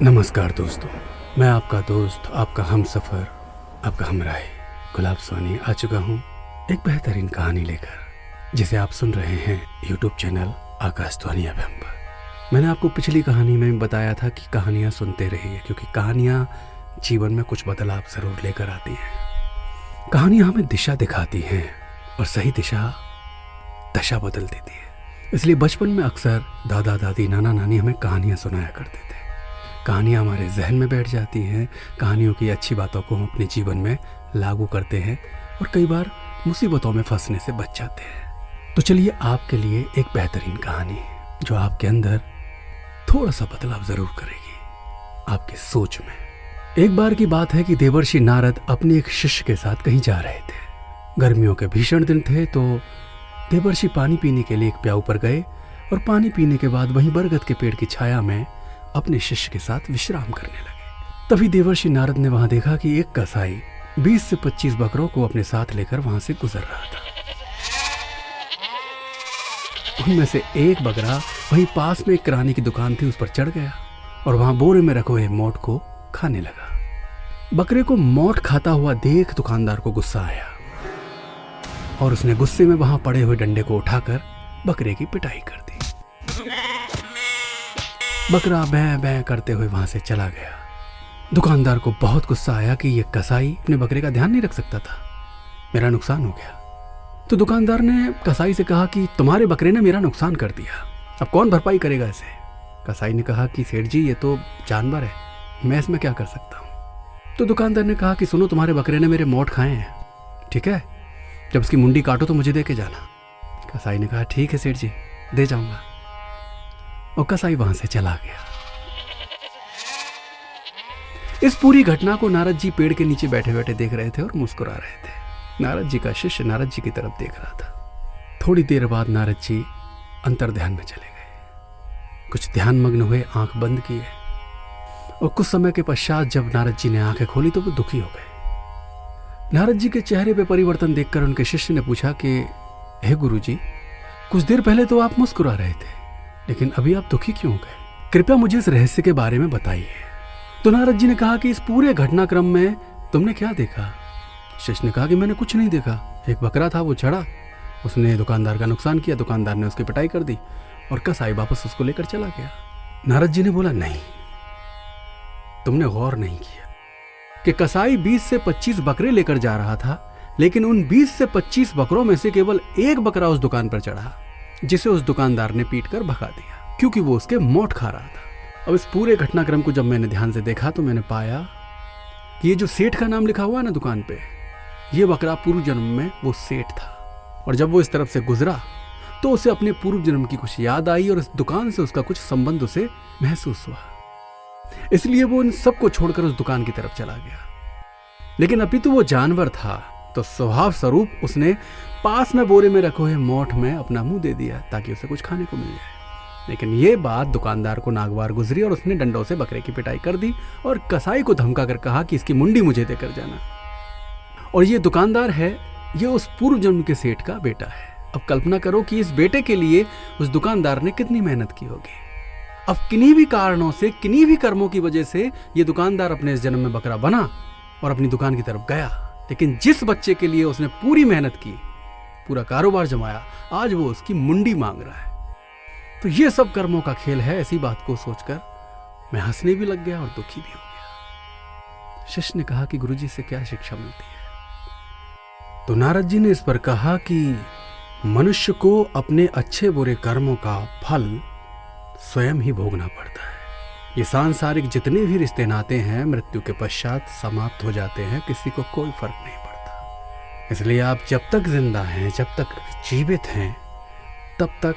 नमस्कार दोस्तों, मैं आपका दोस्त, आपका हमसफ़र, आपका हमराही गुलाब सोनी आ चुका हूँ एक बेहतरीन कहानी लेकर, जिसे आप सुन रहे हैं यूट्यूब चैनल आकाशवाणी एफएम पर। मैंने आपको पिछली कहानी में बताया था कि कहानियाँ सुनते रहिए, क्योंकि कहानियाँ जीवन में कुछ बदलाव ज़रूर लेकर आती हैं। कहानियाँ हमें दिशा दिखाती हैं और सही दिशा दशा बदल देती है। इसलिए बचपन में अक्सर दादा दादी नाना नानी हमें कहानियाँ सुनाया करते थे। कहानियाँ हमारे जहन में बैठ जाती हैं। कहानियों की अच्छी बातों को हम अपने जीवन में लागू करते हैं और कई बार मुसीबतों में फंसने से बच जाते हैं। तो चलिए आपके लिए एक बेहतरीन कहानी जो आपके अंदर थोड़ा सा बदलाव ज़रूर करेगी, आपकी सोच में। एक बार की बात है कि देवर्षि नारद अपने एक शिष्य के साथ कहीं जा रहे थे। गर्मियों के भीषण दिन थे, तो देवर्षि पानी पीने के लिए एक प्याऊ पर गए और पानी पीने के बाद वहीं बरगद के पेड़ की छाया में अपने शिष्य के साथ विश्राम करने लगे। तभी देवर्षि नारद ने वहां देखा कि एक कसाई 20 से 25 बकरों को अपने साथ लेकर वहां से गुजर रहा था। उनमें से एक बकरा वहीं पास में एक किराने की दुकान थी, उस पर चढ़ गया और वहां बोरे में रखे हुए मोट को खाने लगा। बकरे को मोट खाता हुआ देख दुकानदार को गुस्सा आया और उसने गुस्से में वहां पड़े हुए डंडे को उठाकर बकरे की पिटाई कर दी। बकरा बैं बैं करते हुए वहां से चला गया। दुकानदार को बहुत गुस्सा आया कि यह कसाई अपने बकरे का ध्यान नहीं रख सकता था, मेरा नुकसान हो गया। तो दुकानदार ने कसाई से कहा कि तुम्हारे बकरे ने मेरा नुकसान कर दिया, अब कौन भरपाई करेगा इसे। कसाई ने कहा कि सेठ जी, ये तो जानवर है, मैं इसमें क्या कर सकता हूँ। तो दुकानदार ने कहा कि सुनो, तुम्हारे बकरे ने मेरे मोट खाए हैं, ठीक है, जब उसकी मुंडी काटो तो मुझे दे के जाना। कसाई ने कहा ठीक है सेठ जी, दे जाऊंगा। और कसाई वहां से चला गया। इस पूरी घटना को नारद जी पेड़ के नीचे बैठे बैठे देख रहे थे और मुस्कुरा रहे थे। नारद जी का शिष्य नारद जी की तरफ देख रहा था। थोड़ी देर बाद नारद जी अंतर्ध्यान में चले गए। कुछ ध्यान मग्न हुए, आंख बंद किए और कुछ समय के पश्चात जब नारद जी ने आंखें खोली तो वो दुखी हो गए। नारद जी के चेहरे पे परिवर्तन देखकर उनके शिष्य ने पूछा कि हे गुरु जी, कुछ देर पहले तो आप मुस्कुरा रहे थे, लेकिन अभी आप दुखी क्यों हो गए? कृपया मुझे इस रहस्य के बारे में बताइए। तो नारद जी ने कहा कि इस पूरे घटनाक्रम में तुमने क्या देखा? शिष्य ने कहा कि मैंने कुछ नहीं देखा। एक बकरा था, वो चढ़ा, उसने दुकानदार का नुकसान किया, दुकानदार ने उसकी पिटाई कर दी और कसाई वापस उसको लेकर चला गया। नारद जी ने बोला, नहीं, तुमने गौर नहीं किया कि कसाई 20 से 25 बकरे लेकर जा रहा था, लेकिन उन 20 से 25 बकरों में से केवल एक बकरा उस दुकान पर चढ़ा, जिसे उस दुकानदार ने पीट कर भगा दिया, क्योंकि वो उसके मोट खा रहा था। अब इस पूरे घटनाक्रम को जब मैंने ध्यान से देखा तो मैंने पाया कि ये जो सेठ का नाम लिखा हुआ है ना दुकान पे, ये बकरा पूर्व जन्म में वो सेठ था, और जब वो इस तरफ से गुजरा तो उसे अपने पूर्व जन्म की कुछ याद आई और इस दुकान से उसका कुछ संबंध उसे महसूस हुआ। इसलिए वो इन सबको छोड़कर उस दुकान की तरफ चला गया। लेकिन अभी तो वो जानवर था, तो स्वभाव स्वरूप उसने पास में बोरे में रखे हुए मोठ में अपना मुंह दे दिया ताकि उसे कुछ खाने को मिल जाए। लेकिन ये बात दुकानदार को नागवार गुजरी और उसने डंडों से बकरे की पिटाई कर दी और कसाई को धमका कर कहा कि इसकी मुंडी मुझे देकर जाना। और ये दुकानदार है, ये उस पूर्व जन्म के सेठ का बेटा है। अब कल्पना करो कि इस बेटे के लिए उस दुकानदार ने कितनी मेहनत की होगी। अब किन्हीं भी कारणों से, किन्हीं भी कर्मों की वजह से ये दुकानदार अपने इस जन्म में बकरा बना और अपनी दुकान की तरफ गया, लेकिन जिस बच्चे के लिए उसने पूरी मेहनत की, पूरा कारोबार जमाया, आज वो उसकी मुंडी मांग रहा है। तो ये सब कर्मों का खेल है। ऐसी बात को सोचकर मैं हंसने भी लग गया और दुखी भी हो गया। शिष्य ने कहा कि गुरुजी से क्या शिक्षा मिलती है? तो नारद जी ने इस पर कहा कि मनुष्य को अपने अच्छे बुरे कर्मों का फल स्वयं ही भोगना पड़ता है। ये सांसारिक जितने भी रिश्ते नाते हैं मृत्यु के पश्चात समाप्त हो जाते हैं, किसी को कोई फर्क नहीं पड़ता। इसलिए आप जब तक जिंदा हैं, जब तक जीवित हैं, तब तक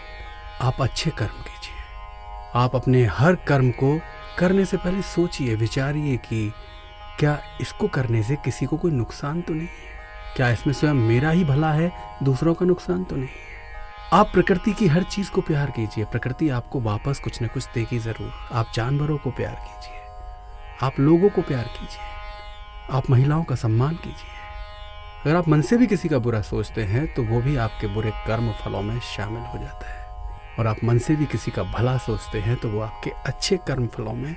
आप अच्छे कर्म कीजिए। आप अपने हर कर्म को करने से पहले सोचिए, विचारिए कि क्या इसको करने से किसी को कोई नुकसान तो नहीं है, क्या इसमें स्वयं मेरा ही भला है, दूसरों का नुकसान तो नहीं है। आप प्रकृति की हर चीज को प्यार कीजिए, प्रकृति आपको वापस कुछ न कुछ देगी जरूर। आप जानवरों को प्यार कीजिए, आप लोगों को प्यार कीजिए, आप महिलाओं का सम्मान कीजिए। अगर आप मन से भी किसी का बुरा सोचते हैं तो वो भी आपके बुरे कर्म फलों में शामिल हो जाता है, और आप मन से भी किसी का भला सोचते हैं तो वो आपके अच्छे कर्म फलों में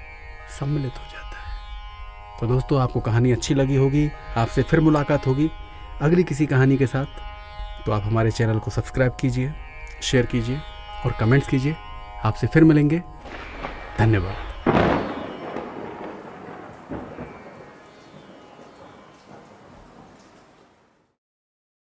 सम्मिलित हो जाता है। तो दोस्तों, आपको कहानी अच्छी लगी होगी, आपसे फिर मुलाकात होगी अगली किसी कहानी के साथ। तो आप हमारे चैनल को सब्सक्राइब कीजिए, शेयर कीजिए और कमेंट्स कीजिए। आपसे फिर मिलेंगे। धन्यवाद।